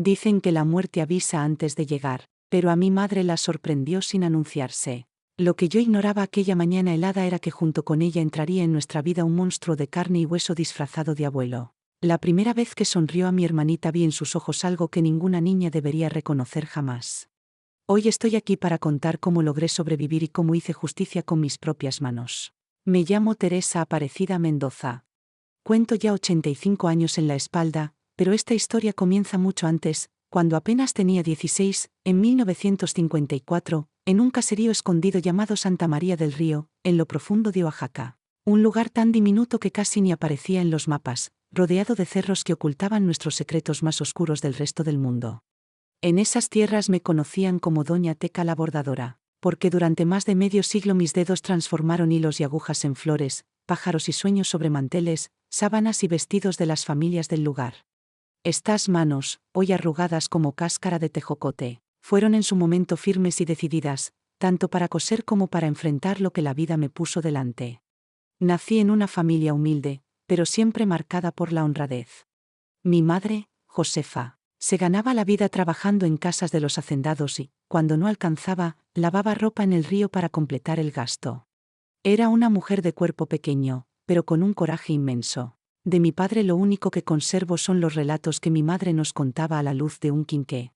Dicen que la muerte avisa antes de llegar, pero a mi madre la sorprendió sin anunciarse. Lo que yo ignoraba aquella mañana helada era que junto con ella entraría en nuestra vida un monstruo de carne y hueso disfrazado de abuelo. La primera vez que sonrió a mi hermanita vi en sus ojos algo que ninguna niña debería reconocer jamás. Hoy estoy aquí para contar cómo logré sobrevivir y cómo hice justicia con mis propias manos. Me llamo Teresa Aparecida Mendoza. Cuento ya 85 años en la espalda, pero esta historia comienza mucho antes, cuando apenas tenía 16, en 1954, en un caserío escondido llamado Santa María del Río, en lo profundo de Oaxaca. Un lugar tan diminuto que casi ni aparecía en los mapas, rodeado de cerros que ocultaban nuestros secretos más oscuros del resto del mundo. En esas tierras me conocían como Doña Teca la bordadora, porque durante más de medio siglo mis dedos transformaron hilos y agujas en flores, pájaros y sueños sobre manteles, sábanas y vestidos de las familias del lugar. Estas manos, hoy arrugadas como cáscara de tejocote, fueron en su momento firmes y decididas, tanto para coser como para enfrentar lo que la vida me puso delante. Nací en una familia humilde, pero siempre marcada por la honradez. Mi madre, Josefa, se ganaba la vida trabajando en casas de los hacendados y, cuando no alcanzaba, lavaba ropa en el río para completar el gasto. Era una mujer de cuerpo pequeño, pero con un coraje inmenso. De mi padre lo único que conservo son los relatos que mi madre nos contaba a la luz de un quinqué.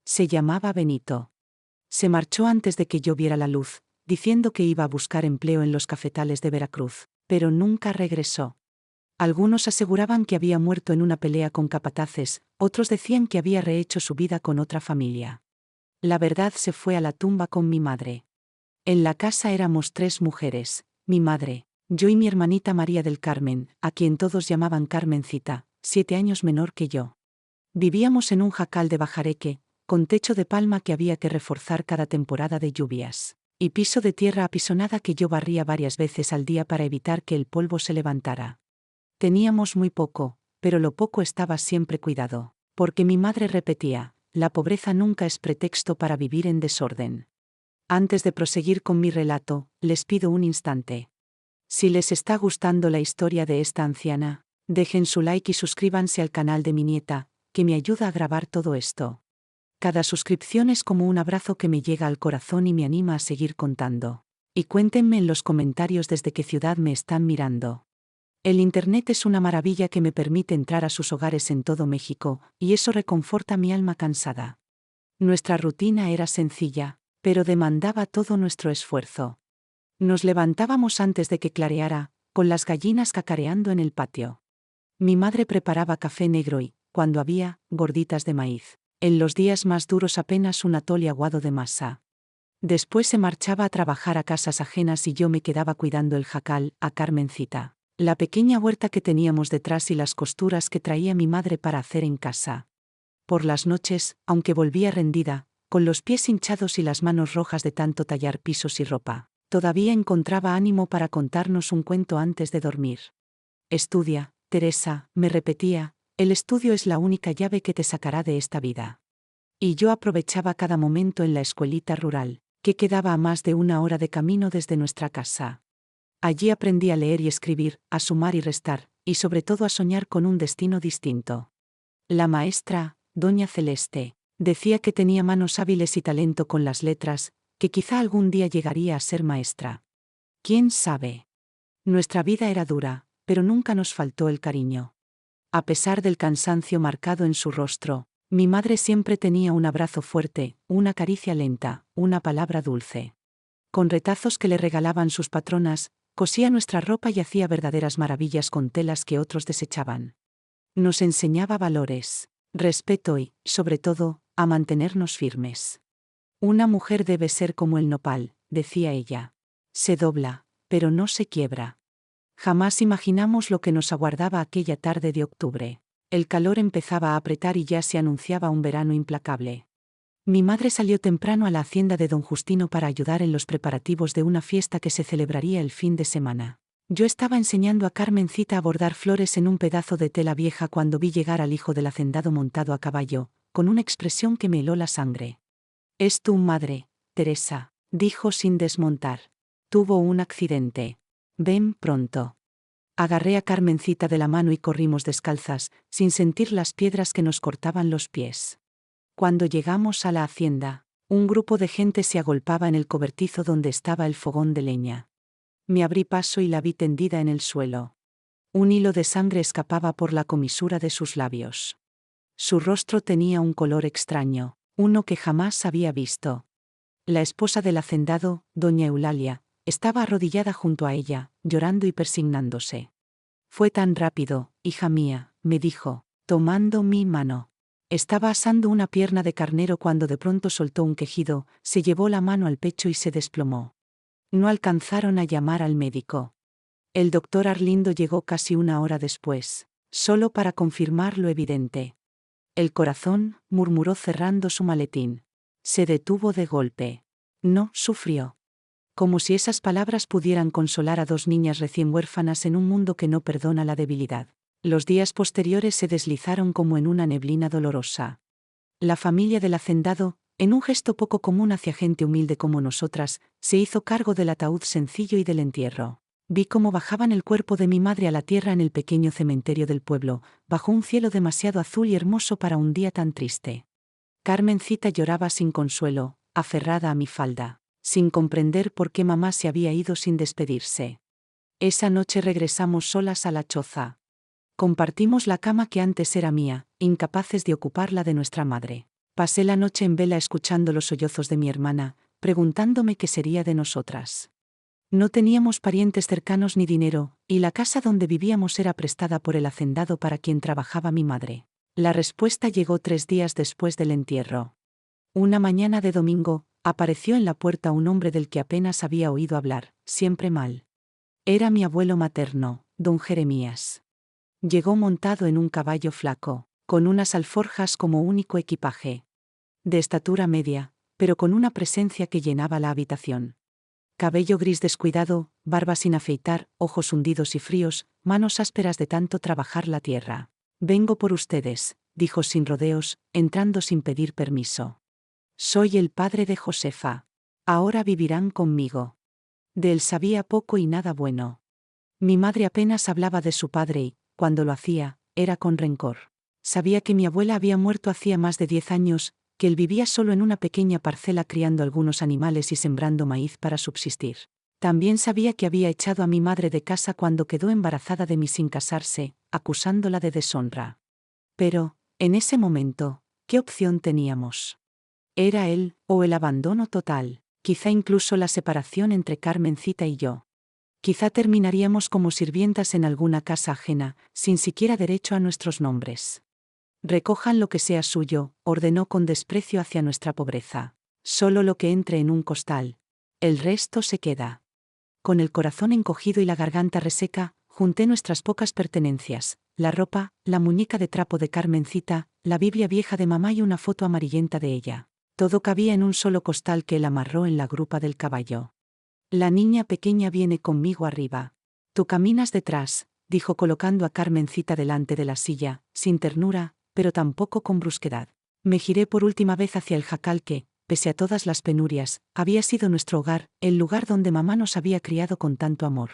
Se llamaba Benito. Se marchó antes de que yo viera la luz, diciendo que iba a buscar empleo en los cafetales de Veracruz, pero nunca regresó. Algunos aseguraban que había muerto en una pelea con capataces, otros decían que había rehecho su vida con otra familia. La verdad se fue a la tumba con mi madre. En la casa éramos 3 mujeres, mi madre, yo y mi hermanita María del Carmen, a quien todos llamaban Carmencita, 7 años menor que yo. Vivíamos en un jacal de bajareque, con techo de palma que había que reforzar cada temporada de lluvias, y piso de tierra apisonada que yo barría varias veces al día para evitar que el polvo se levantara. Teníamos muy poco, pero lo poco estaba siempre cuidado, porque mi madre repetía, la pobreza nunca es pretexto para vivir en desorden. Antes de proseguir con mi relato, les pido un instante. Si les está gustando la historia de esta anciana, dejen su like y suscríbanse al canal de mi nieta, que me ayuda a grabar todo esto. Cada suscripción es como un abrazo que me llega al corazón y me anima a seguir contando. Y cuéntenme en los comentarios desde qué ciudad me están mirando. El Internet es una maravilla que me permite entrar a sus hogares en todo México, y eso reconforta mi alma cansada. Nuestra rutina era sencilla, pero demandaba todo nuestro esfuerzo. Nos levantábamos antes de que clareara, con las gallinas cacareando en el patio. Mi madre preparaba café negro y, cuando había, gorditas de maíz. En los días más duros apenas un atole aguado de masa. Después se marchaba a trabajar a casas ajenas y yo me quedaba cuidando el jacal, a Carmencita, la pequeña huerta que teníamos detrás y las costuras que traía mi madre para hacer en casa. Por las noches, aunque volvía rendida, con los pies hinchados y las manos rojas de tanto tallar pisos y ropa, todavía encontraba ánimo para contarnos un cuento antes de dormir. Estudia, Teresa, me repetía, el estudio es la única llave que te sacará de esta vida. Y yo aprovechaba cada momento en la escuelita rural, que quedaba a más de 1 hora de camino desde nuestra casa. Allí aprendí a leer y escribir, a sumar y restar, y sobre todo a soñar con un destino distinto. La maestra, Doña Celeste, decía que tenía manos hábiles y talento con las letras, que quizá algún día llegaría a ser maestra. ¿Quién sabe? Nuestra vida era dura, pero nunca nos faltó el cariño. A pesar del cansancio marcado en su rostro, mi madre siempre tenía un abrazo fuerte, una caricia lenta, una palabra dulce. Con retazos que le regalaban sus patronas, cosía nuestra ropa y hacía verdaderas maravillas con telas que otros desechaban. Nos enseñaba valores, respeto y, sobre todo, a mantenernos firmes. Una mujer debe ser como el nopal, decía ella. Se dobla, pero no se quiebra. Jamás imaginamos lo que nos aguardaba aquella tarde de octubre. El calor empezaba a apretar y ya se anunciaba un verano implacable. Mi madre salió temprano a la hacienda de don Justino para ayudar en los preparativos de una fiesta que se celebraría el fin de semana. Yo estaba enseñando a Carmencita a bordar flores en un pedazo de tela vieja cuando vi llegar al hijo del hacendado montado a caballo, con una expresión que me heló la sangre. «Es tu madre, Teresa», dijo sin desmontar. «Tuvo un accidente. Ven pronto». Agarré a Carmencita de la mano y corrimos descalzas, sin sentir las piedras que nos cortaban los pies. Cuando llegamos a la hacienda, un grupo de gente se agolpaba en el cobertizo donde estaba el fogón de leña. Me abrí paso y la vi tendida en el suelo. Un hilo de sangre escapaba por la comisura de sus labios. Su rostro tenía un color extraño, uno que jamás había visto. La esposa del hacendado, doña Eulalia, estaba arrodillada junto a ella, llorando y persignándose. Fue tan rápido, hija mía, me dijo, tomando mi mano. Estaba asando una pierna de carnero cuando de pronto soltó un quejido, se llevó la mano al pecho y se desplomó. No alcanzaron a llamar al médico. El doctor Arlindo llegó casi una hora después, solo para confirmar lo evidente. El corazón, murmuró cerrando su maletín. Se detuvo de golpe. No, sufrió. Como si esas palabras pudieran consolar a dos niñas recién huérfanas en un mundo que no perdona la debilidad. Los días posteriores se deslizaron como en una neblina dolorosa. La familia del hacendado, en un gesto poco común hacia gente humilde como nosotras, se hizo cargo del ataúd sencillo y del entierro. Vi cómo bajaban el cuerpo de mi madre a la tierra en el pequeño cementerio del pueblo, bajo un cielo demasiado azul y hermoso para un día tan triste. Carmencita lloraba sin consuelo, aferrada a mi falda, sin comprender por qué mamá se había ido sin despedirse. Esa noche regresamos solas a la choza. Compartimos la cama que antes era mía, incapaces de ocuparla de nuestra madre. Pasé la noche en vela escuchando los sollozos de mi hermana, preguntándome qué sería de nosotras. No teníamos parientes cercanos ni dinero, y la casa donde vivíamos era prestada por el hacendado para quien trabajaba mi madre. La respuesta llegó 3 días después del entierro. Una mañana de domingo, apareció en la puerta un hombre del que apenas había oído hablar, siempre mal. Era mi abuelo materno, don Jeremías. Llegó montado en un caballo flaco, con unas alforjas como único equipaje. De estatura media, pero con una presencia que llenaba la habitación. Cabello gris descuidado, barba sin afeitar, ojos hundidos y fríos, manos ásperas de tanto trabajar la tierra. Vengo por ustedes, dijo sin rodeos, entrando sin pedir permiso. Soy el padre de Josefa. Ahora vivirán conmigo. De él sabía poco y nada bueno. Mi madre apenas hablaba de su padre y, cuando lo hacía, era con rencor. Sabía que mi abuela había muerto hacía más de 10 años, que él vivía solo en una pequeña parcela criando algunos animales y sembrando maíz para subsistir. También sabía que había echado a mi madre de casa cuando quedó embarazada de mí sin casarse, acusándola de deshonra. Pero, en ese momento, ¿qué opción teníamos? Era él, o el abandono total, quizá incluso la separación entre Carmencita y yo. Quizá terminaríamos como sirvientas en alguna casa ajena, sin siquiera derecho a nuestros nombres. Recojan lo que sea suyo, ordenó con desprecio hacia nuestra pobreza. Solo lo que entre en un costal. El resto se queda. Con el corazón encogido y la garganta reseca, junté nuestras pocas pertenencias, la ropa, la muñeca de trapo de Carmencita, la Biblia vieja de mamá y una foto amarillenta de ella. Todo cabía en un solo costal que él amarró en la grupa del caballo. La niña pequeña viene conmigo arriba. Tú caminas detrás, dijo colocando a Carmencita delante de la silla, sin ternura, pero tampoco con brusquedad. Me giré por última vez hacia el jacal que, pese a todas las penurias, había sido nuestro hogar, el lugar donde mamá nos había criado con tanto amor.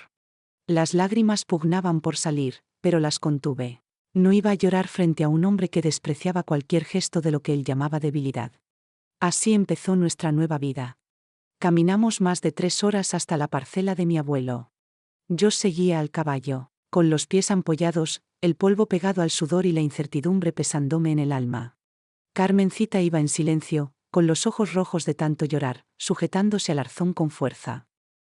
Las lágrimas pugnaban por salir, pero las contuve. No iba a llorar frente a un hombre que despreciaba cualquier gesto de lo que él llamaba debilidad. Así empezó nuestra nueva vida. Caminamos más de 3 horas hasta la parcela de mi abuelo. Yo seguía al caballo, con los pies ampollados, el polvo pegado al sudor y la incertidumbre pesándome en el alma. Carmencita iba en silencio, con los ojos rojos de tanto llorar, sujetándose al arzón con fuerza.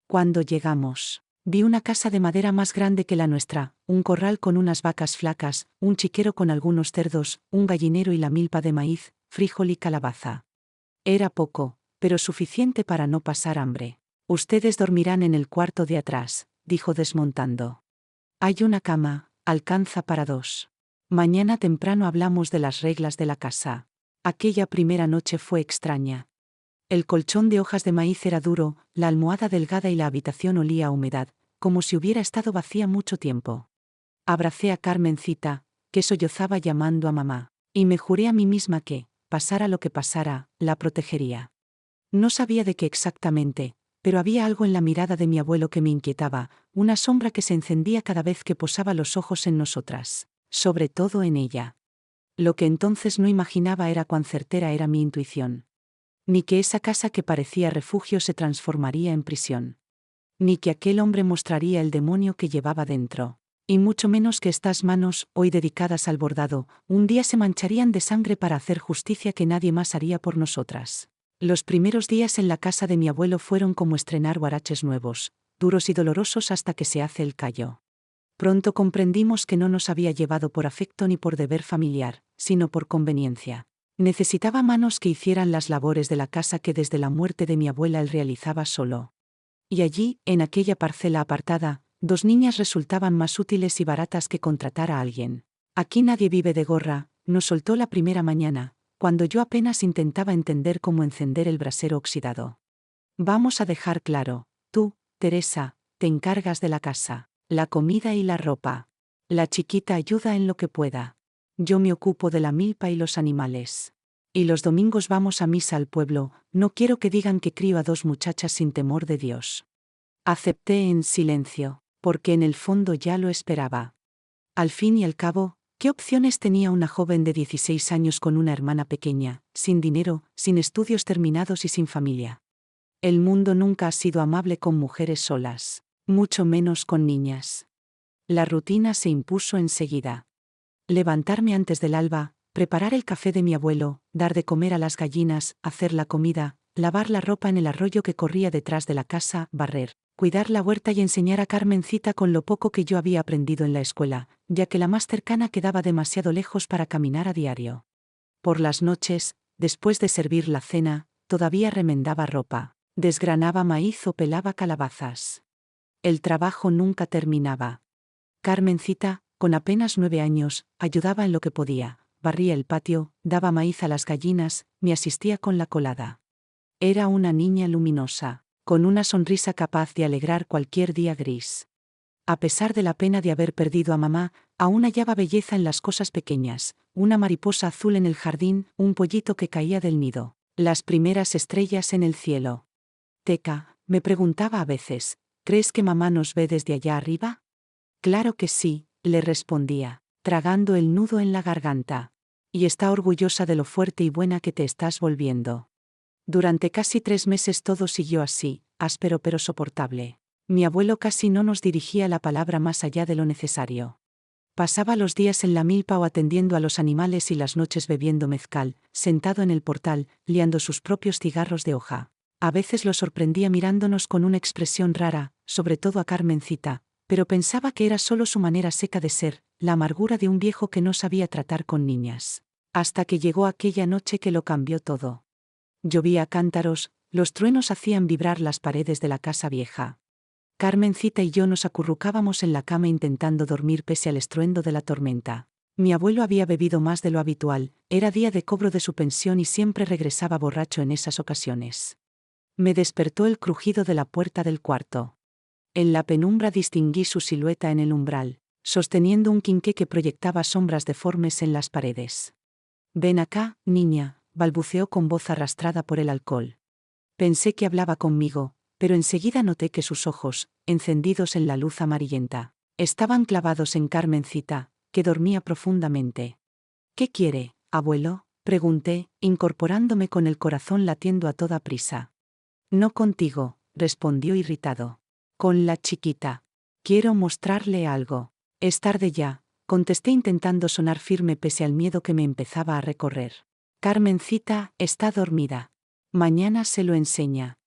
Cuando llegamos, vi una casa de madera más grande que la nuestra, un corral con unas vacas flacas, un chiquero con algunos cerdos, un gallinero y la milpa de maíz, frijol y calabaza. Era poco, pero suficiente para no pasar hambre. Ustedes dormirán en el cuarto de atrás, dijo desmontando. Hay una cama, alcanza para 2. Mañana temprano hablamos de las reglas de la casa. Aquella primera noche fue extraña. El colchón de hojas de maíz era duro, la almohada delgada y la habitación olía a humedad, como si hubiera estado vacía mucho tiempo. Abracé a Carmencita, que sollozaba llamando a mamá, y me juré a mí misma que, pasara lo que pasara, la protegería. No sabía de qué exactamente, pero había algo en la mirada de mi abuelo que me inquietaba, una sombra que se encendía cada vez que posaba los ojos en nosotras, sobre todo en ella. Lo que entonces no imaginaba era cuán certera era mi intuición. Ni que esa casa que parecía refugio se transformaría en prisión. Ni que aquel hombre mostraría el demonio que llevaba dentro. Y mucho menos que estas manos, hoy dedicadas al bordado, un día se mancharían de sangre para hacer justicia que nadie más haría por nosotras. Los primeros días en la casa de mi abuelo fueron como estrenar huaraches nuevos, duros y dolorosos hasta que se hace el callo. Pronto comprendimos que no nos había llevado por afecto ni por deber familiar, sino por conveniencia. Necesitaba manos que hicieran las labores de la casa que desde la muerte de mi abuela él realizaba solo. Y allí, en aquella parcela apartada, 2 niñas resultaban más útiles y baratas que contratar a alguien. Aquí nadie vive de gorra, nos soltó la primera mañana, cuando yo apenas intentaba entender cómo encender el brasero oxidado. Vamos a dejar claro, tú, Teresa, te encargas de la casa, la comida y la ropa. La chiquita ayuda en lo que pueda. Yo me ocupo de la milpa y los animales. Y los domingos vamos a misa al pueblo, no quiero que digan que crío a 2 muchachas sin temor de Dios. Acepté en silencio, porque en el fondo ya lo esperaba. Al fin y al cabo, ¿qué opciones tenía una joven de 16 años con una hermana pequeña, sin dinero, sin estudios terminados y sin familia? El mundo nunca ha sido amable con mujeres solas, mucho menos con niñas. La rutina se impuso enseguida. Levantarme antes del alba, preparar el café de mi abuelo, dar de comer a las gallinas, hacer la comida, lavar la ropa en el arroyo que corría detrás de la casa, barrer, cuidar la huerta y enseñar a Carmencita con lo poco que yo había aprendido en la escuela, ya que la más cercana quedaba demasiado lejos para caminar a diario. Por las noches, después de servir la cena, todavía remendaba ropa, desgranaba maíz o pelaba calabazas. El trabajo nunca terminaba. Carmencita, con apenas 9 años, ayudaba en lo que podía, barría el patio, daba maíz a las gallinas, me asistía con la colada. Era una niña luminosa, con una sonrisa capaz de alegrar cualquier día gris. A pesar de la pena de haber perdido a mamá, aún hallaba belleza en las cosas pequeñas, una mariposa azul en el jardín, un pollito que caía del nido, las primeras estrellas en el cielo. Teca, me preguntaba a veces, ¿crees que mamá nos ve desde allá arriba? Claro que sí, le respondía, tragando el nudo en la garganta. Y está orgullosa de lo fuerte y buena que te estás volviendo. Durante casi 3 meses todo siguió así, áspero pero soportable. Mi abuelo casi no nos dirigía la palabra más allá de lo necesario. Pasaba los días en la milpa o atendiendo a los animales y las noches bebiendo mezcal, sentado en el portal, liando sus propios cigarros de hoja. A veces lo sorprendía mirándonos con una expresión rara, sobre todo a Carmencita, pero pensaba que era solo su manera seca de ser, la amargura de un viejo que no sabía tratar con niñas. Hasta que llegó aquella noche que lo cambió todo. Llovía a cántaros, los truenos hacían vibrar las paredes de la casa vieja. Carmencita y yo nos acurrucábamos en la cama intentando dormir pese al estruendo de la tormenta. Mi abuelo había bebido más de lo habitual, era día de cobro de su pensión y siempre regresaba borracho en esas ocasiones. Me despertó el crujido de la puerta del cuarto. En la penumbra distinguí su silueta en el umbral, sosteniendo un quinqué que proyectaba sombras deformes en las paredes. «Ven acá, niña», balbuceó con voz arrastrada por el alcohol. Pensé que hablaba conmigo, pero enseguida noté que sus ojos, encendidos en la luz amarillenta, estaban clavados en Carmencita, que dormía profundamente. «¿Qué quiere, abuelo?», pregunté, incorporándome con el corazón latiendo a toda prisa. «No contigo», respondió irritado. «Con la chiquita. Quiero mostrarle algo». «Es tarde ya», contesté intentando sonar firme pese al miedo que me empezaba a recorrer. «Carmencita está dormida. Mañana se lo enseña».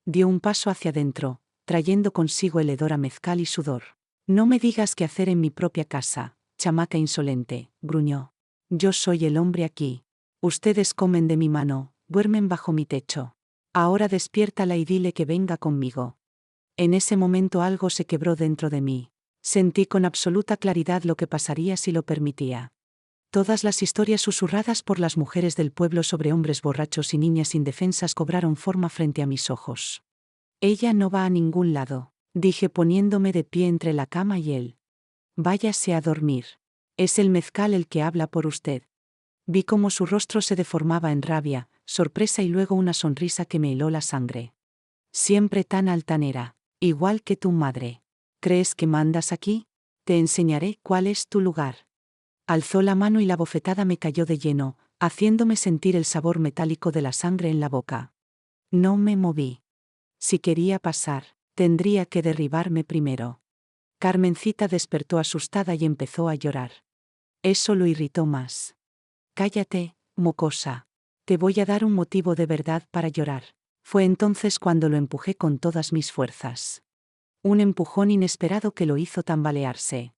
Dio un paso hacia adentro, trayendo consigo el hedor a mezcal y sudor. «No me digas qué hacer en mi propia casa, chamaca insolente», gruñó. «Yo soy el hombre aquí. Ustedes comen de mi mano, duermen bajo mi techo. Ahora despiértala y dile que venga conmigo». En ese momento algo se quebró dentro de mí. Sentí con absoluta claridad lo que pasaría si lo permitía. Todas las historias susurradas por las mujeres del pueblo sobre hombres borrachos y niñas indefensas cobraron forma frente a mis ojos. «Ella no va a ningún lado», dije poniéndome de pie entre la cama y él. «Váyase a dormir. Es el mezcal el que habla por usted». Vi cómo su rostro se deformaba en rabia, sorpresa y luego una sonrisa que me heló la sangre. «Siempre tan altanera, igual que tu madre. ¿Crees que mandas aquí? Te enseñaré cuál es tu lugar». Alzó la mano y la bofetada me cayó de lleno, haciéndome sentir el sabor metálico de la sangre en la boca. No me moví. Si quería pasar, tendría que derribarme primero. Carmencita despertó asustada y empezó a llorar. Eso lo irritó más. Cállate, mocosa. Te voy a dar un motivo de verdad para llorar. Fue entonces cuando lo empujé con todas mis fuerzas. Un empujón inesperado que lo hizo tambalearse.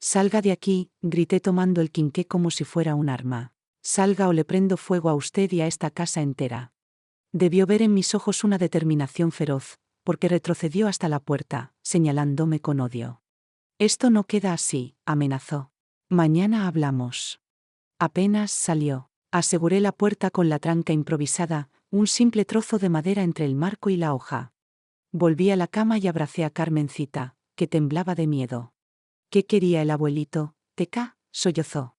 Salga de aquí, grité tomando el quinqué como si fuera un arma. Salga o le prendo fuego a usted y a esta casa entera. Debió ver en mis ojos una determinación feroz, porque retrocedió hasta la puerta, señalándome con odio. Esto no queda así, amenazó. Mañana hablamos. Apenas salió. Aseguré la puerta con la tranca improvisada, un simple trozo de madera entre el marco y la hoja. Volví a la cama y abracé a Carmencita, que temblaba de miedo. ¿Qué quería el abuelito? Teca, sollozó.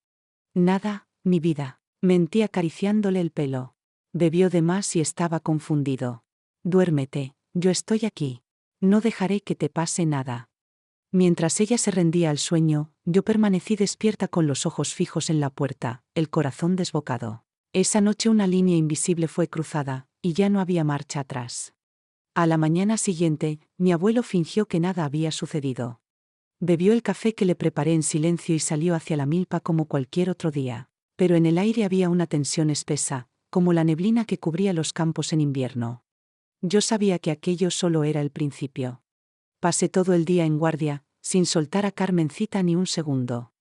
Nada, mi vida. Mentí acariciándole el pelo. Bebió de más y estaba confundido. Duérmete, yo estoy aquí. No dejaré que te pase nada. Mientras ella se rendía al sueño, yo permanecí despierta con los ojos fijos en la puerta, el corazón desbocado. Esa noche una línea invisible fue cruzada, y ya no había marcha atrás. A la mañana siguiente, mi abuelo fingió que nada había sucedido. Bebió el café que le preparé en silencio y salió hacia la milpa como cualquier otro día. Pero en el aire había una tensión espesa, como la neblina que cubría los campos en invierno. Yo sabía que aquello solo era el principio. Pasé todo el día en guardia, sin soltar a Carmencita ni un segundo.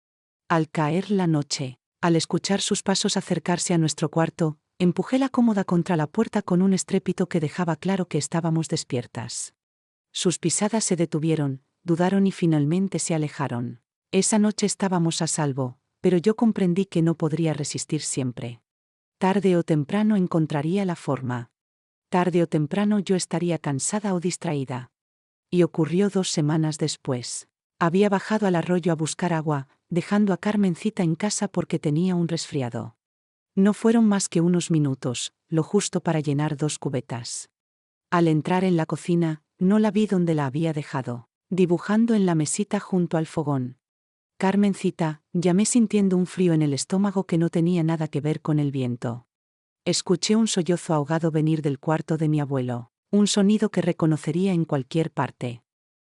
Al caer la noche, al escuchar sus pasos acercarse a nuestro cuarto, empujé la cómoda contra la puerta con un estrépito que dejaba claro que estábamos despiertas. Sus pisadas se detuvieron, dudaron y finalmente se alejaron. Esa noche estábamos a salvo, pero yo comprendí que no podría resistir siempre. Tarde o temprano encontraría la forma. Tarde o temprano yo estaría cansada o distraída. Y ocurrió 2 semanas después. Había bajado al arroyo a buscar agua, dejando a Carmencita en casa porque tenía un resfriado. No fueron más que unos minutos, lo justo para llenar 2 cubetas. Al entrar en la cocina, no la vi donde la había dejado, dibujando en la mesita junto al fogón. Carmencita, llamé sintiendo un frío en el estómago que no tenía nada que ver con el viento. Escuché un sollozo ahogado venir del cuarto de mi abuelo, un sonido que reconocería en cualquier parte.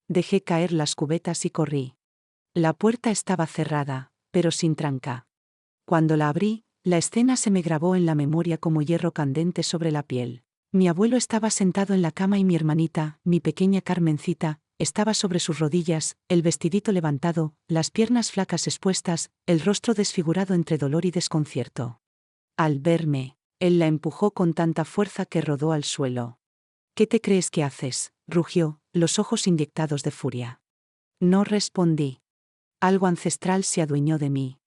Dejé caer las cubetas y corrí. La puerta estaba cerrada, pero sin tranca. Cuando la abrí, la escena se me grabó en la memoria como hierro candente sobre la piel. Mi abuelo estaba sentado en la cama y mi hermanita, mi pequeña Carmencita, estaba sobre sus rodillas, el vestidito levantado, las piernas flacas expuestas, el rostro desfigurado entre dolor y desconcierto. Al verme, él la empujó con tanta fuerza que rodó al suelo. ¿Qué te crees que haces?, rugió, los ojos inyectados de furia. No respondí. Algo ancestral se adueñó de mí.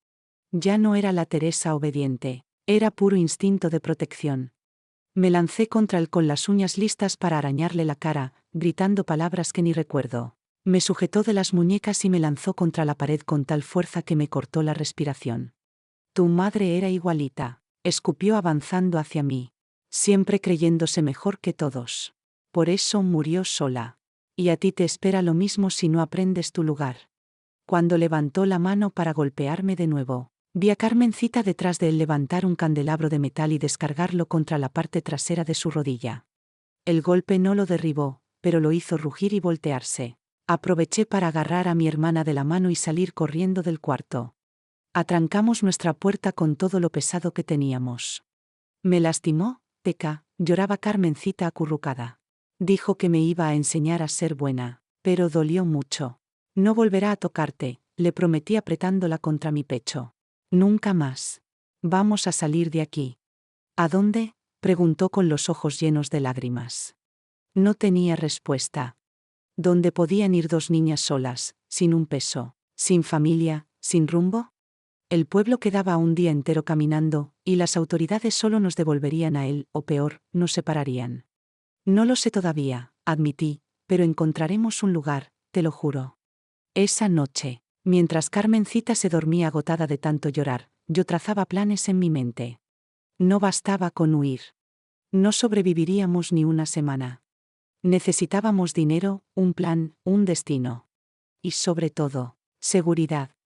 Ya no era la Teresa obediente, era puro instinto de protección. Me lancé contra él con las uñas listas para arañarle la cara, gritando palabras que ni recuerdo. Me sujetó de las muñecas y me lanzó contra la pared con tal fuerza que me cortó la respiración. Tu madre era igualita, escupió avanzando hacia mí. Siempre creyéndose mejor que todos. Por eso murió sola. Y a ti te espera lo mismo si no aprendes tu lugar. Cuando levantó la mano para golpearme de nuevo, vi a Carmencita detrás de él levantar un candelabro de metal y descargarlo contra la parte trasera de su rodilla. El golpe no lo derribó, pero lo hizo rugir y voltearse. Aproveché para agarrar a mi hermana de la mano y salir corriendo del cuarto. Atrancamos nuestra puerta con todo lo pesado que teníamos. ¿Me lastimó, Teca?, lloraba Carmencita acurrucada. Dijo que me iba a enseñar a ser buena, pero dolió mucho. No volverá a tocarte, le prometí apretándola contra mi pecho. Nunca más. Vamos a salir de aquí. ¿A dónde?, preguntó con los ojos llenos de lágrimas. No tenía respuesta. ¿Dónde podían ir 2 niñas solas, sin un peso, sin familia, sin rumbo? El pueblo quedaba un día entero caminando, y las autoridades solo nos devolverían a él, o peor, nos separarían. No lo sé todavía, admití, pero encontraremos un lugar, te lo juro. Esa noche, mientras Carmencita se dormía agotada de tanto llorar, yo trazaba planes en mi mente. No bastaba con huir. No sobreviviríamos ni una semana. Necesitábamos dinero, un plan, un destino. Y sobre todo, seguridad.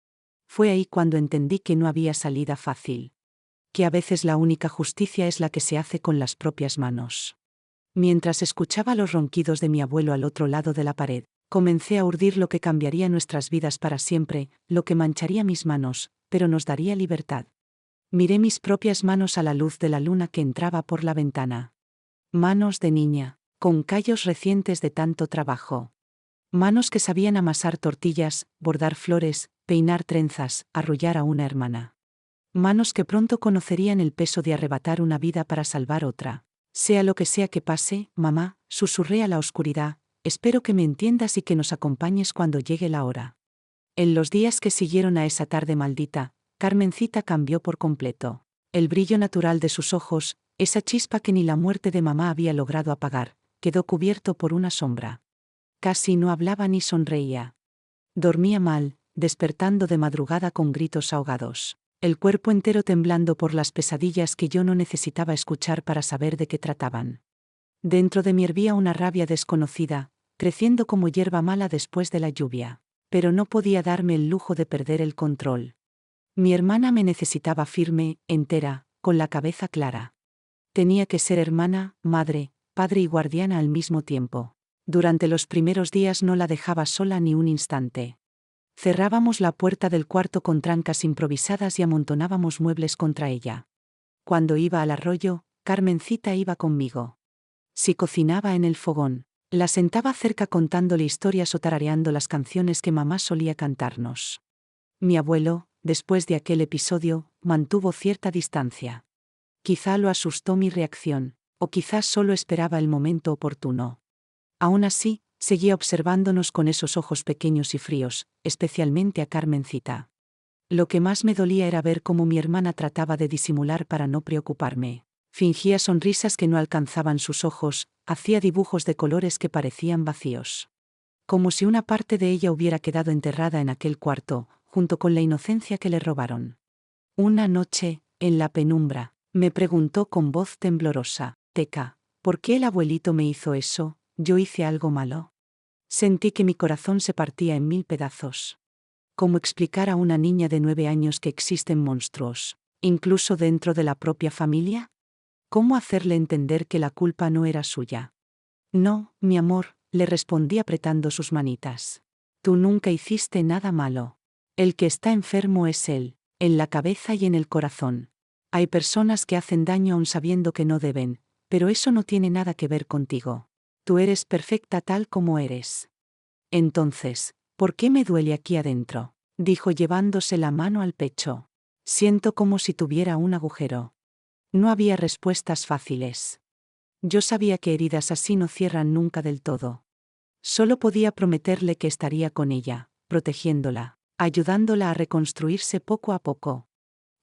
Fue ahí cuando entendí que no había salida fácil. Que a veces la única justicia es la que se hace con las propias manos. Mientras escuchaba los ronquidos de mi abuelo al otro lado de la pared, comencé a urdir lo que cambiaría nuestras vidas para siempre, lo que mancharía mis manos, pero nos daría libertad. Miré mis propias manos a la luz de la luna que entraba por la ventana. Manos de niña, con callos recientes de tanto trabajo. Manos que sabían amasar tortillas, bordar flores, peinar trenzas, arrullar a una hermana. Manos que pronto conocerían el peso de arrebatar una vida para salvar otra. Sea lo que sea que pase, mamá, susurré a la oscuridad, espero que me entiendas y que nos acompañes cuando llegue la hora. En los días que siguieron a esa tarde maldita, Carmencita cambió por completo. El brillo natural de sus ojos, esa chispa que ni la muerte de mamá había logrado apagar, quedó cubierto por una sombra. Casi no hablaba ni sonreía. Dormía mal, despertando de madrugada con gritos ahogados. El cuerpo entero temblando por las pesadillas que yo no necesitaba escuchar para saber de qué trataban. Dentro de mí hervía una rabia desconocida, creciendo como hierba mala después de la lluvia. Pero no podía darme el lujo de perder el control. Mi hermana me necesitaba firme, entera, con la cabeza clara. Tenía que ser hermana, madre, padre y guardiana al mismo tiempo. Durante los primeros días no la dejaba sola ni un instante. Cerrábamos la puerta del cuarto con trancas improvisadas y amontonábamos muebles contra ella. Cuando iba al arroyo, Carmencita iba conmigo. Si cocinaba en el fogón, la sentaba cerca contándole historias o tarareando las canciones que mamá solía cantarnos. Mi abuelo, después de aquel episodio, mantuvo cierta distancia. Quizá lo asustó mi reacción, o quizás solo esperaba el momento oportuno. Aún así, seguía observándonos con esos ojos pequeños y fríos, especialmente a Carmencita. Lo que más me dolía era ver cómo mi hermana trataba de disimular para no preocuparme. Fingía sonrisas que no alcanzaban sus ojos, hacía dibujos de colores que parecían vacíos. Como si una parte de ella hubiera quedado enterrada en aquel cuarto, junto con la inocencia que le robaron. Una noche, en la penumbra, me preguntó con voz temblorosa: Teca, ¿por qué el abuelito me hizo eso? ¿Yo hice algo malo? Sentí que mi corazón se partía en 1000 pedazos. ¿Cómo explicar a una niña de 9 años que existen monstruos, incluso dentro de la propia familia? ¿Cómo hacerle entender que la culpa no era suya? No, mi amor, le respondí apretando sus manitas. Tú nunca hiciste nada malo. El que está enfermo es él, en la cabeza y en el corazón. Hay personas que hacen daño aun sabiendo que no deben, pero eso no tiene nada que ver contigo. Tú eres perfecta tal como eres. Entonces, ¿por qué me duele aquí adentro?, dijo llevándose la mano al pecho. Siento como si tuviera un agujero. No había respuestas fáciles. Yo sabía que heridas así no cierran nunca del todo. Solo podía prometerle que estaría con ella, protegiéndola, ayudándola a reconstruirse poco a poco.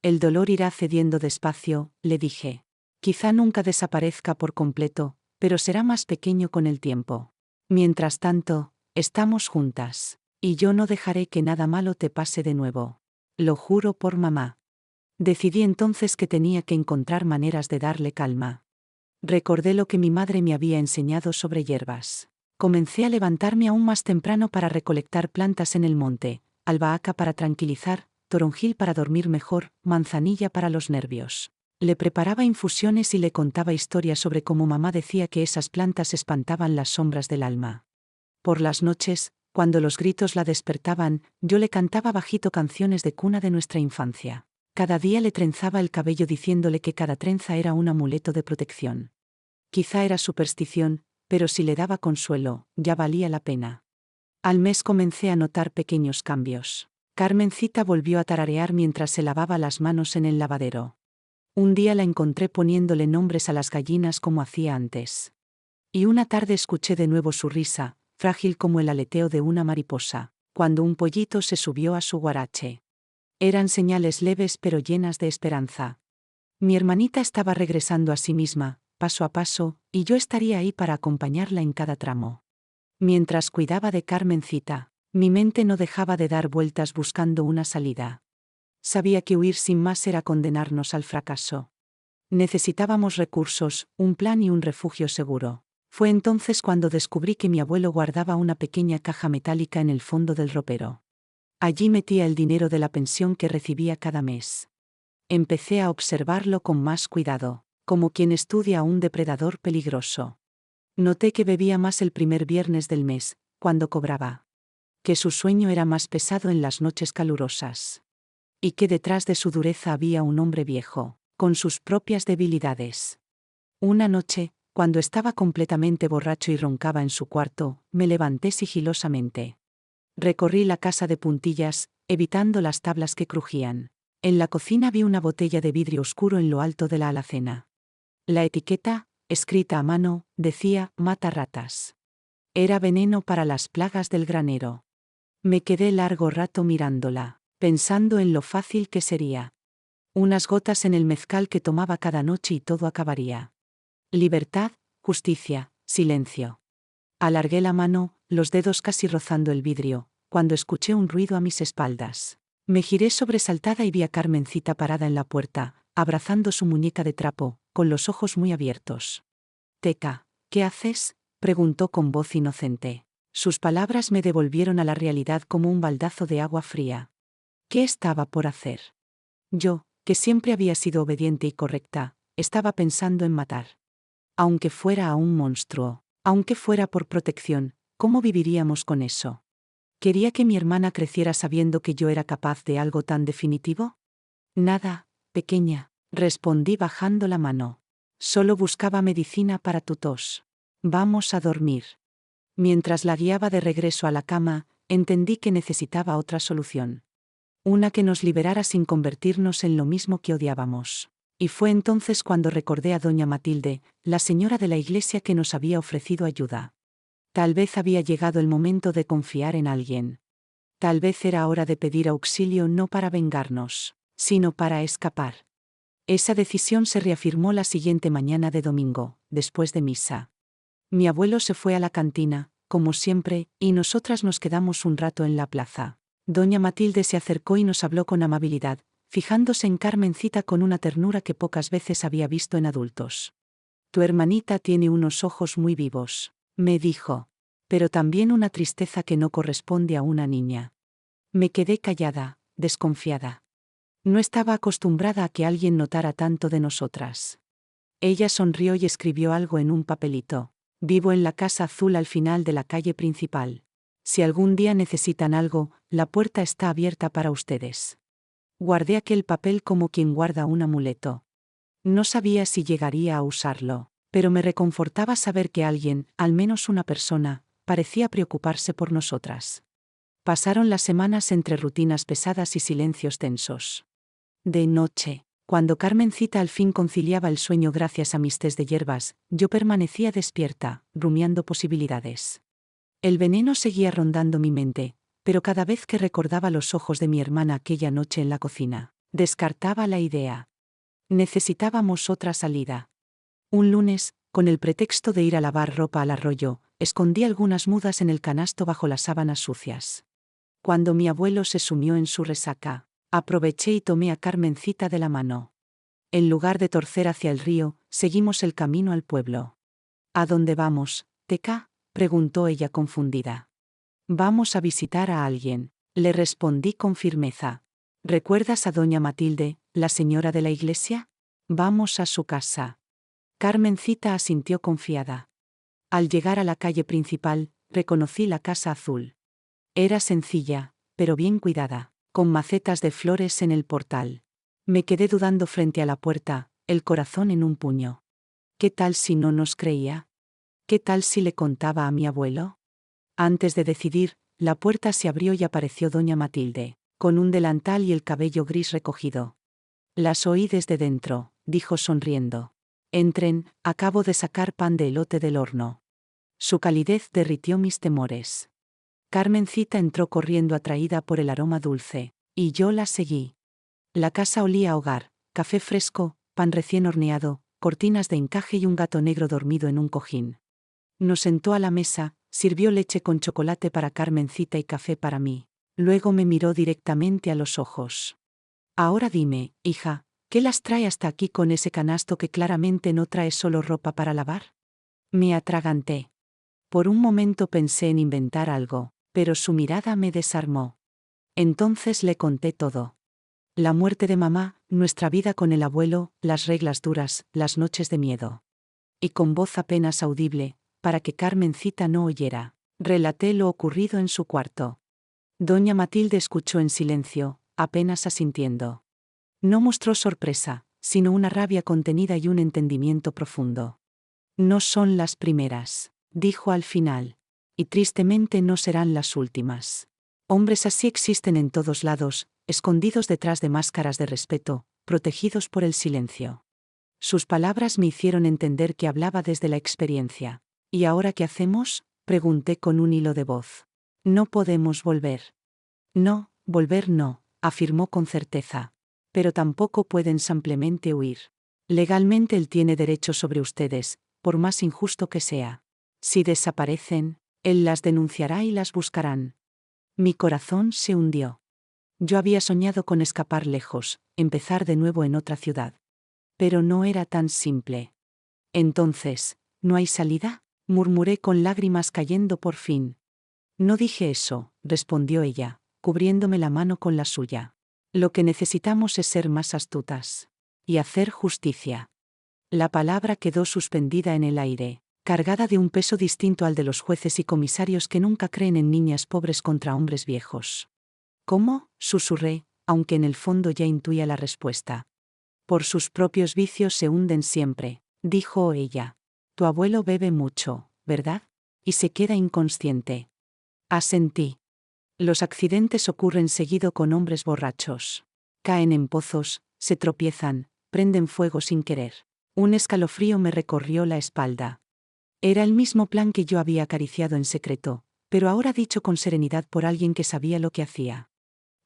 El dolor irá cediendo despacio, le dije. Quizá nunca desaparezca por completo, pero será más pequeño con el tiempo. Mientras tanto, estamos juntas, y yo no dejaré que nada malo te pase de nuevo. Lo juro por mamá. Decidí entonces que tenía que encontrar maneras de darle calma. Recordé lo que mi madre me había enseñado sobre hierbas. Comencé a levantarme aún más temprano para recolectar plantas en el monte, albahaca para tranquilizar, toronjil para dormir mejor, manzanilla para los nervios. Le preparaba infusiones y le contaba historias sobre cómo mamá decía que esas plantas espantaban las sombras del alma. Por las noches, cuando los gritos la despertaban, yo le cantaba bajito canciones de cuna de nuestra infancia. Cada día le trenzaba el cabello diciéndole que cada trenza era un amuleto de protección. Quizá era superstición, pero si le daba consuelo, ya valía la pena. Al mes comencé a notar pequeños cambios. Carmencita volvió a tararear mientras se lavaba las manos en el lavadero. Un día la encontré poniéndole nombres a las gallinas como hacía antes. Y una tarde escuché de nuevo su risa, frágil como el aleteo de una mariposa, cuando un pollito se subió a su guarache. Eran señales leves pero llenas de esperanza. Mi hermanita estaba regresando a sí misma, paso a paso, y yo estaría ahí para acompañarla en cada tramo. Mientras cuidaba de Carmencita, mi mente no dejaba de dar vueltas buscando una salida. Sabía que huir sin más era condenarnos al fracaso. Necesitábamos recursos, un plan y un refugio seguro. Fue entonces cuando descubrí que mi abuelo guardaba una pequeña caja metálica en el fondo del ropero. Allí metía el dinero de la pensión que recibía cada mes. Empecé a observarlo con más cuidado, como quien estudia a un depredador peligroso. Noté que bebía más el primer viernes del mes, cuando cobraba. Que su sueño era más pesado en las noches calurosas. Y que detrás de su dureza había un hombre viejo, con sus propias debilidades. Una noche, cuando estaba completamente borracho y roncaba en su cuarto, me levanté sigilosamente. Recorrí la casa de puntillas, evitando las tablas que crujían. En la cocina vi una botella de vidrio oscuro en lo alto de la alacena. La etiqueta, escrita a mano, decía «mata ratas». Era veneno para las plagas del granero. Me quedé largo rato mirándola, pensando en lo fácil que sería. Unas gotas en el mezcal que tomaba cada noche y todo acabaría. Libertad, justicia, silencio. Alargué la mano, los dedos casi rozando el vidrio, cuando escuché un ruido a mis espaldas. Me giré sobresaltada y vi a Carmencita parada en la puerta, abrazando su muñeca de trapo, con los ojos muy abiertos. «Teca, ¿qué haces?», preguntó con voz inocente. Sus palabras me devolvieron a la realidad como un baldazo de agua fría. ¿Qué estaba por hacer? Yo, que siempre había sido obediente y correcta, estaba pensando en matar. Aunque fuera a un monstruo, aunque fuera por protección, ¿cómo viviríamos con eso? ¿Quería que mi hermana creciera sabiendo que yo era capaz de algo tan definitivo? Nada, pequeña, respondí bajando la mano. Solo buscaba medicina para tu tos. Vamos a dormir. Mientras la guiaba de regreso a la cama, entendí que necesitaba otra solución. Una que nos liberara sin convertirnos en lo mismo que odiábamos. Y fue entonces cuando recordé a doña Matilde, la señora de la iglesia que nos había ofrecido ayuda. Tal vez había llegado el momento de confiar en alguien. Tal vez era hora de pedir auxilio no para vengarnos, sino para escapar. Esa decisión se reafirmó la siguiente mañana de domingo, después de misa. Mi abuelo se fue a la cantina, como siempre, y nosotras nos quedamos un rato en la plaza. Doña Matilde se acercó y nos habló con amabilidad, fijándose en Carmencita con una ternura que pocas veces había visto en adultos. «Tu hermanita tiene unos ojos muy vivos», me dijo, «pero también una tristeza que no corresponde a una niña». Me quedé callada, desconfiada. No estaba acostumbrada a que alguien notara tanto de nosotras. Ella sonrió y escribió algo en un papelito. «Vivo en la casa azul al final de la calle principal. Si algún día necesitan algo, la puerta está abierta para ustedes». Guardé aquel papel como quien guarda un amuleto. No sabía si llegaría a usarlo, pero me reconfortaba saber que alguien, al menos una persona, parecía preocuparse por nosotras. Pasaron las semanas entre rutinas pesadas y silencios tensos. De noche, cuando Carmencita al fin conciliaba el sueño gracias a mis tés de hierbas, yo permanecía despierta, rumiando posibilidades. El veneno seguía rondando mi mente, pero cada vez que recordaba los ojos de mi hermana aquella noche en la cocina, descartaba la idea. Necesitábamos otra salida. Un lunes, con el pretexto de ir a lavar ropa al arroyo, escondí algunas mudas en el canasto bajo las sábanas sucias. Cuando mi abuelo se sumió en su resaca, aproveché y tomé a Carmencita de la mano. En lugar de torcer hacia el río, seguimos el camino al pueblo. «¿A dónde vamos, Teca?», preguntó ella confundida. «Vamos a visitar a alguien», le respondí con firmeza. «¿Recuerdas a doña Matilde, la señora de la iglesia? Vamos a su casa». Carmencita asintió confiada. Al llegar a la calle principal, reconocí la casa azul. Era sencilla, pero bien cuidada, con macetas de flores en el portal. Me quedé dudando frente a la puerta, el corazón en un puño. ¿Qué tal si no nos creía? ¿Qué tal si le contaba a mi abuelo? Antes de decidir, la puerta se abrió y apareció doña Matilde, con un delantal y el cabello gris recogido. «Las oí desde dentro», dijo sonriendo. «Entren, acabo de sacar pan de elote del horno». Su calidez derritió mis temores. Carmencita entró corriendo atraída por el aroma dulce, y yo la seguí. La casa olía a hogar, café fresco, pan recién horneado, cortinas de encaje y un gato negro dormido en un cojín. Nos sentó a la mesa, sirvió leche con chocolate para Carmencita y café para mí. Luego me miró directamente a los ojos. «Ahora dime, hija, ¿qué las trae hasta aquí con ese canasto que claramente no trae solo ropa para lavar?» Me atraganté. Por un momento pensé en inventar algo, pero su mirada me desarmó. Entonces le conté todo. La muerte de mamá, nuestra vida con el abuelo, las reglas duras, las noches de miedo. Y con voz apenas audible, para que Carmencita no oyera, relaté lo ocurrido en su cuarto. Doña Matilde escuchó en silencio, apenas asintiendo. No mostró sorpresa, sino una rabia contenida y un entendimiento profundo. No son las primeras, dijo al final. Y tristemente no serán las últimas. Hombres así existen en todos lados, escondidos detrás de máscaras de respeto, protegidos por el silencio. Sus palabras me hicieron entender que hablaba desde la experiencia. ¿Y ahora qué hacemos?, pregunté con un hilo de voz. No podemos volver. No, volver no, afirmó con certeza. Pero tampoco pueden simplemente huir. Legalmente él tiene derecho sobre ustedes, por más injusto que sea. Si desaparecen, él las denunciará y las buscarán. Mi corazón se hundió. Yo había soñado con escapar lejos, empezar de nuevo en otra ciudad. Pero no era tan simple. Entonces, ¿no hay salida?, murmuré con lágrimas cayendo por fin. No dije eso, respondió ella, cubriéndome la mano con la suya. Lo que necesitamos es ser más astutas. Y hacer justicia. La palabra quedó suspendida en el aire, cargada de un peso distinto al de los jueces y comisarios que nunca creen en niñas pobres contra hombres viejos. ¿Cómo?, susurré, aunque en el fondo ya intuía la respuesta. Por sus propios vicios se hunden siempre, dijo ella. Tu abuelo bebe mucho, ¿verdad? Y se queda inconsciente. Asentí. Los accidentes ocurren seguido con hombres borrachos. Caen en pozos, se tropiezan, prenden fuego sin querer. Un escalofrío me recorrió la espalda. Era el mismo plan que yo había acariciado en secreto, pero ahora dicho con serenidad por alguien que sabía lo que hacía.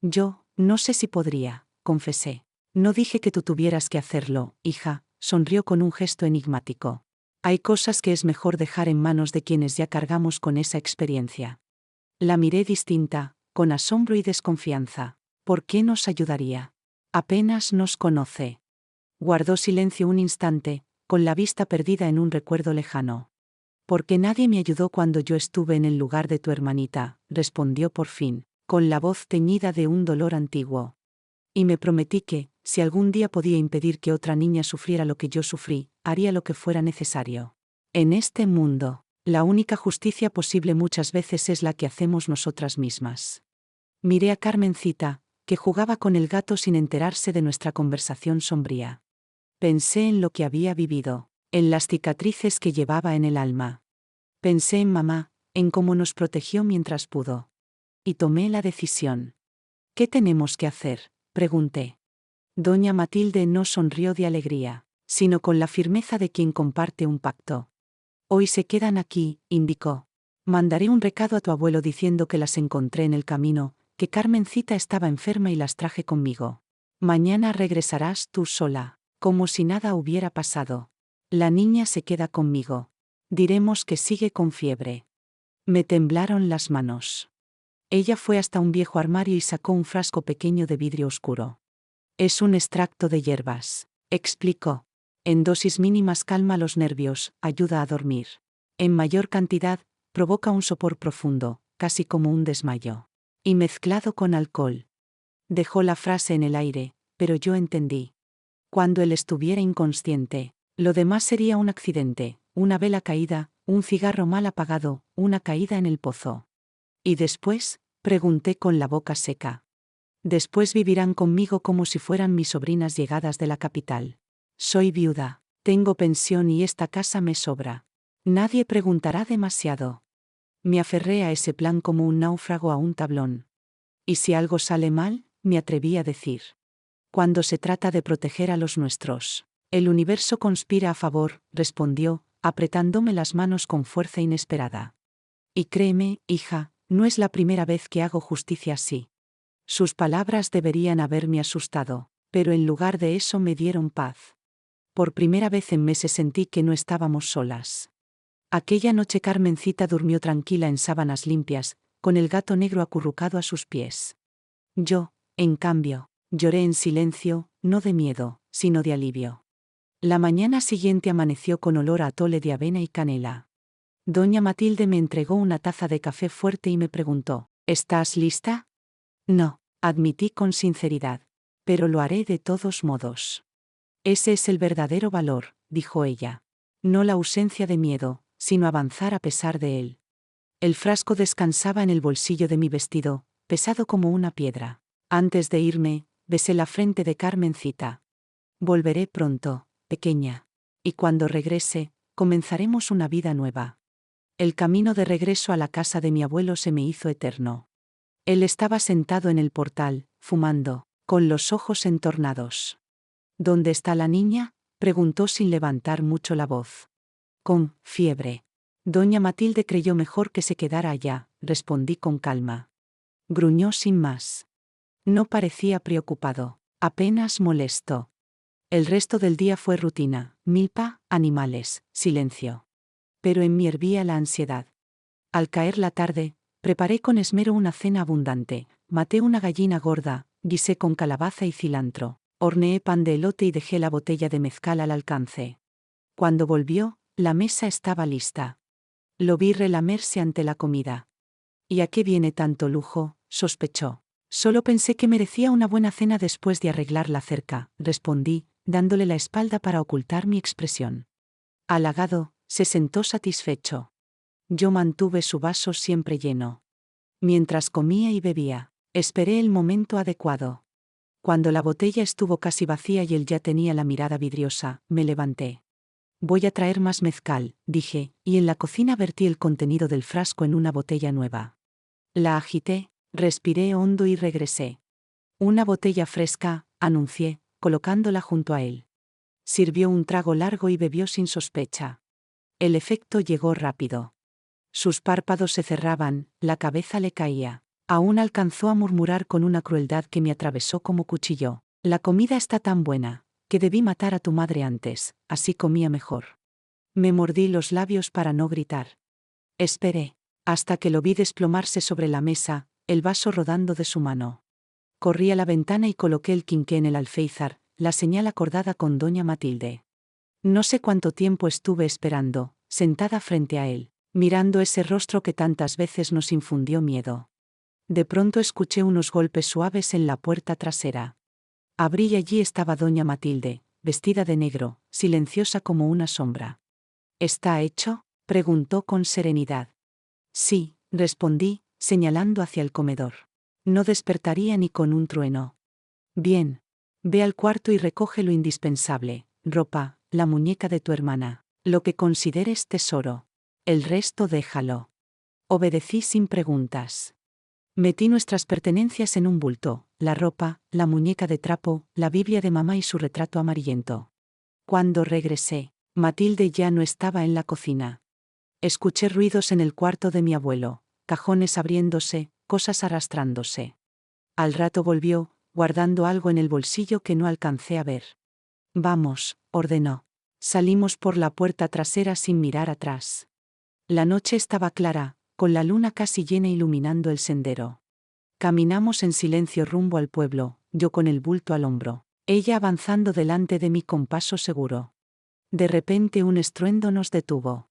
Yo, no sé si podría, confesé. No dije que tú tuvieras que hacerlo, hija, sonrió con un gesto enigmático. Hay cosas que es mejor dejar en manos de quienes ya cargamos con esa experiencia. La miré distinta, con asombro y desconfianza. ¿Por qué nos ayudaría? Apenas nos conoce. Guardó silencio un instante, con la vista perdida en un recuerdo lejano. Porque nadie me ayudó cuando yo estuve en el lugar de tu hermanita, respondió por fin, con la voz teñida de un dolor antiguo. Y me prometí que, si algún día podía impedir que otra niña sufriera lo que yo sufrí, haría lo que fuera necesario. En este mundo, la única justicia posible muchas veces es la que hacemos nosotras mismas. Miré a Carmencita, que jugaba con el gato sin enterarse de nuestra conversación sombría. Pensé en lo que había vivido, en las cicatrices que llevaba en el alma. Pensé en mamá, en cómo nos protegió mientras pudo. Y tomé la decisión. ¿Qué tenemos que hacer?, pregunté. Doña Matilde no sonrió de alegría, sino con la firmeza de quien comparte un pacto. Hoy se quedan aquí, indicó. Mandaré un recado a tu abuelo diciendo que las encontré en el camino, que Carmencita estaba enferma y las traje conmigo. Mañana regresarás tú sola, como si nada hubiera pasado. La niña se queda conmigo. Diremos que sigue con fiebre. Me temblaron las manos. Ella fue hasta un viejo armario y sacó un frasco pequeño de vidrio oscuro. Es un extracto de hierbas, explicó. En dosis mínimas calma los nervios, ayuda a dormir. En mayor cantidad, provoca un sopor profundo, casi como un desmayo. Y mezclado con alcohol. Dejó la frase en el aire, pero yo entendí. Cuando él estuviera inconsciente, lo demás sería un accidente, una vela caída, un cigarro mal apagado, una caída en el pozo. ¿Y después?, pregunté con la boca seca. Después vivirán conmigo como si fueran mis sobrinas llegadas de la capital. Soy viuda, tengo pensión y esta casa me sobra. Nadie preguntará demasiado. Me aferré a ese plan como un náufrago a un tablón. ¿Y si algo sale mal?, me atreví a decir. Cuando se trata de proteger a los nuestros, el universo conspira a favor, respondió, apretándome las manos con fuerza inesperada. Y créeme, hija, no es la primera vez que hago justicia así. Sus palabras deberían haberme asustado, pero en lugar de eso me dieron paz. Por primera vez en meses sentí que no estábamos solas. Aquella noche Carmencita durmió tranquila en sábanas limpias, con el gato negro acurrucado a sus pies. Yo, en cambio, lloré en silencio, no de miedo, sino de alivio. La mañana siguiente amaneció con olor a atole de avena y canela. Doña Matilde me entregó una taza de café fuerte y me preguntó, ¿estás lista? No. admití con sinceridad. Pero lo haré de todos modos. Ese es el verdadero valor, dijo ella. No la ausencia de miedo, sino avanzar a pesar de él. El frasco descansaba en el bolsillo de mi vestido, pesado como una piedra. Antes de irme, besé la frente de Carmencita. Volveré pronto, pequeña. Y cuando regrese, comenzaremos una vida nueva. El camino de regreso a la casa de mi abuelo se me hizo eterno. Él estaba sentado en el portal, fumando, con los ojos entornados. ¿Dónde está la niña?, preguntó sin levantar mucho la voz. Con fiebre. Doña Matilde creyó mejor que se quedara allá, respondí con calma. Gruñó sin más. No parecía preocupado, apenas molesto. El resto del día fue rutina, milpa, animales, silencio. Pero en mí hervía la ansiedad. Al caer la tarde, preparé con esmero una cena abundante, maté una gallina gorda, guisé con calabaza y cilantro, horneé pan de elote y dejé la botella de mezcal al alcance. Cuando volvió, la mesa estaba lista. Lo vi relamerse ante la comida. ¿Y a qué viene tanto lujo?, sospechó. Solo pensé que merecía una buena cena después de arreglar la cerca, respondí, dándole la espalda para ocultar mi expresión. Halagado, se sentó satisfecho. Yo mantuve su vaso siempre lleno. Mientras comía y bebía, esperé el momento adecuado. Cuando la botella estuvo casi vacía y él ya tenía la mirada vidriosa, me levanté. Voy a traer más mezcal, dije, y en la cocina vertí el contenido del frasco en una botella nueva. La agité, respiré hondo y regresé. Una botella fresca, anuncié, colocándola junto a él. Sirvió un trago largo y bebió sin sospecha. El efecto llegó rápido. Sus párpados se cerraban, la cabeza le caía. Aún alcanzó a murmurar con una crueldad que me atravesó como cuchillo. La comida está tan buena, que debí matar a tu madre antes, así comía mejor. Me mordí los labios para no gritar. Esperé, hasta que lo vi desplomarse sobre la mesa, el vaso rodando de su mano. Corrí a la ventana y coloqué el quinqué en el alféizar, la señal acordada con doña Matilde. No sé cuánto tiempo estuve esperando, sentada frente a él, mirando ese rostro que tantas veces nos infundió miedo. De pronto escuché unos golpes suaves en la puerta trasera. Abrí y allí estaba doña Matilde, vestida de negro, silenciosa como una sombra. ¿Está hecho?, preguntó con serenidad. Sí, respondí, señalando hacia el comedor. No despertaría ni con un trueno. Bien. Ve al cuarto y recoge lo indispensable, ropa, la muñeca de tu hermana, lo que consideres tesoro. El resto déjalo. Obedecí sin preguntas. Metí nuestras pertenencias en un bulto, la ropa, la muñeca de trapo, la Biblia de mamá y su retrato amarillento. Cuando regresé, Matilde ya no estaba en la cocina. Escuché ruidos en el cuarto de mi abuelo, cajones abriéndose, cosas arrastrándose. Al rato volvió, guardando algo en el bolsillo que no alcancé a ver. Vamos, ordenó. Salimos por la puerta trasera sin mirar atrás. La noche estaba clara, con la luna casi llena iluminando el sendero. Caminamos en silencio rumbo al pueblo, yo con el bulto al hombro, ella avanzando delante de mí con paso seguro. De repente un estruendo nos detuvo.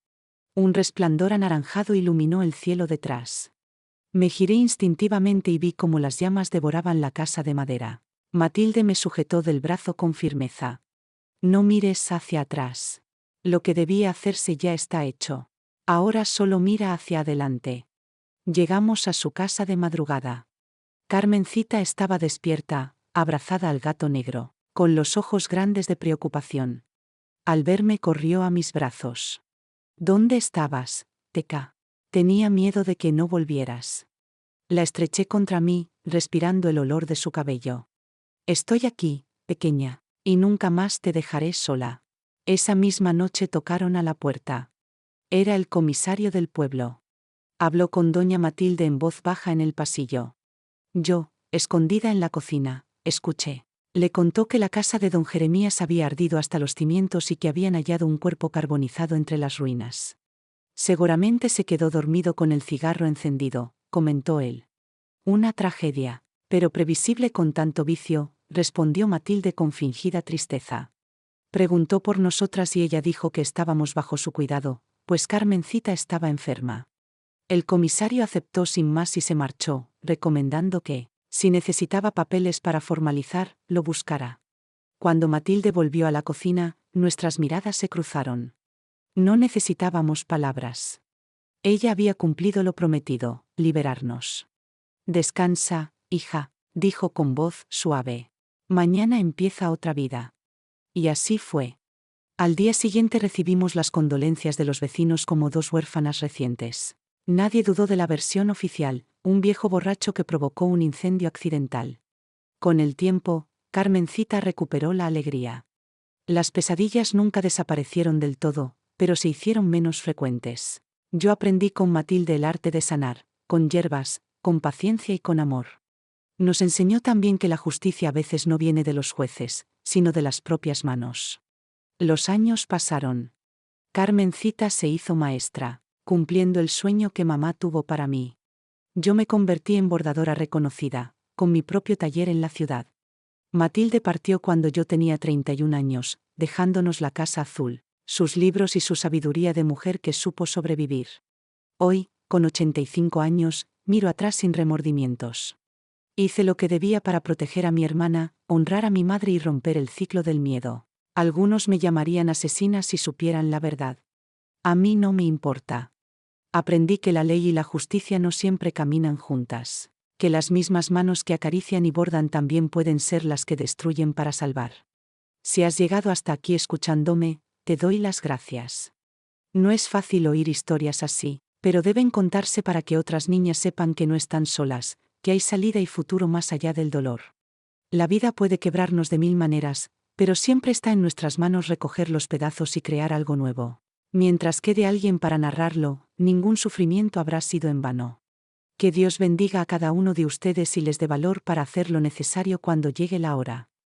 Un resplandor anaranjado iluminó el cielo detrás. Me giré instintivamente y vi cómo las llamas devoraban la casa de madera. Matilde me sujetó del brazo con firmeza. No mires hacia atrás. Lo que debía hacerse ya está hecho. Ahora solo mira hacia adelante. Llegamos a su casa de madrugada. Carmencita estaba despierta, abrazada al gato negro, con los ojos grandes de preocupación. Al verme corrió a mis brazos. ¿Dónde estabas, Teca? Tenía miedo de que no volvieras. La estreché contra mí, respirando el olor de su cabello. Estoy aquí, pequeña, y nunca más te dejaré sola. Esa misma noche tocaron a la puerta. Era el comisario del pueblo. Habló con doña Matilde en voz baja en el pasillo. Yo, escondida en la cocina, escuché. Le contó que la casa de don Jeremías había ardido hasta los cimientos y que habían hallado un cuerpo carbonizado entre las ruinas. Seguramente se quedó dormido con el cigarro encendido, comentó él. Una tragedia, pero previsible con tanto vicio, respondió Matilde con fingida tristeza. Preguntó por nosotras y ella dijo que estábamos bajo su cuidado, pues Carmencita estaba enferma. El comisario aceptó sin más y se marchó, recomendando que Si necesitaba papeles para formalizar, lo buscara. Cuando Matilde volvió a la cocina, nuestras miradas se cruzaron. No necesitábamos palabras. Ella había cumplido lo prometido, liberarnos. Descansa, hija, dijo con voz suave. Mañana empieza otra vida. Y así fue. Al día siguiente recibimos las condolencias de los vecinos como dos huérfanas recientes. Nadie dudó de la versión oficial, un viejo borracho que provocó un incendio accidental. Con el tiempo, Carmencita recuperó la alegría. Las pesadillas nunca desaparecieron del todo, pero se hicieron menos frecuentes. Yo aprendí con Matilde el arte de sanar, con hierbas, con paciencia y con amor. Nos enseñó también que la justicia a veces no viene de los jueces, sino de las propias manos. Los años pasaron. Carmencita se hizo maestra, cumpliendo el sueño que mamá tuvo para mí. Yo me convertí en bordadora reconocida, con mi propio taller en la ciudad. Matilde partió cuando yo tenía 31 años, dejándonos la casa azul, sus libros y su sabiduría de mujer que supo sobrevivir. Hoy, con 85 años, miro atrás sin remordimientos. Hice lo que debía para proteger a mi hermana, honrar a mi madre y romper el ciclo del miedo. Algunos me llamarían asesina si supieran la verdad. A mí no me importa. Aprendí que la ley y la justicia no siempre caminan juntas, que las mismas manos que acarician y bordan también pueden ser las que destruyen para salvar. Si has llegado hasta aquí escuchándome, te doy las gracias. No es fácil oír historias así, pero deben contarse para que otras niñas sepan que no están solas, que hay salida y futuro más allá del dolor. La vida puede quebrarnos de mil maneras, pero siempre está en nuestras manos recoger los pedazos y crear algo nuevo. Mientras quede alguien para narrarlo, ningún sufrimiento habrá sido en vano. Que Dios bendiga a cada uno de ustedes y les dé valor para hacer lo necesario cuando llegue la hora.